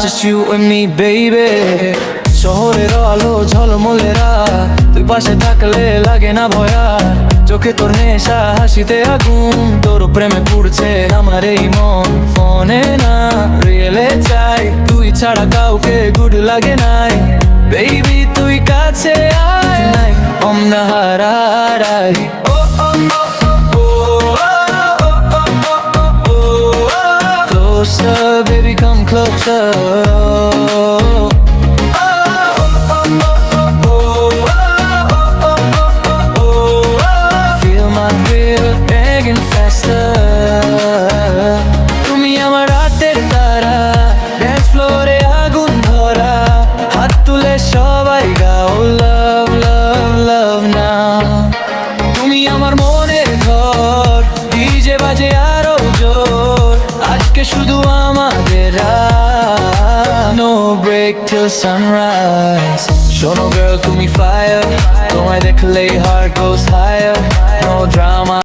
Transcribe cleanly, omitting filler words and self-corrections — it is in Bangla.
just you and me baby শহরের আলো ঝলমলেরা তুই পাশে থাকলে লাগে না ভয়া চোখে তোর নেশা হাসিতে আগুন তোর প্রেমে পুড়ছে আমার এই মন ফোনে না রিয়েলে চাই তুই ছাড়া কাউকে গুড লাগে নাই বেবি তুই কাছে আয় নাই অমনাহারাই Closer, baby, come closer. Feel my thrill, begging faster. তুমি আমার রাতের তারা, dance floor এ আগুন ধরা, হাত তুলে সবাই গাও love, love, love now. তুমি আমার মনের ঘর, DJ বাজে আরো জোর, আজকে শুধু আমাদের রাত, no break till sunrise. শোনো girl তুমি fire, তোমায় দেখলেই heart goes higher, no drama.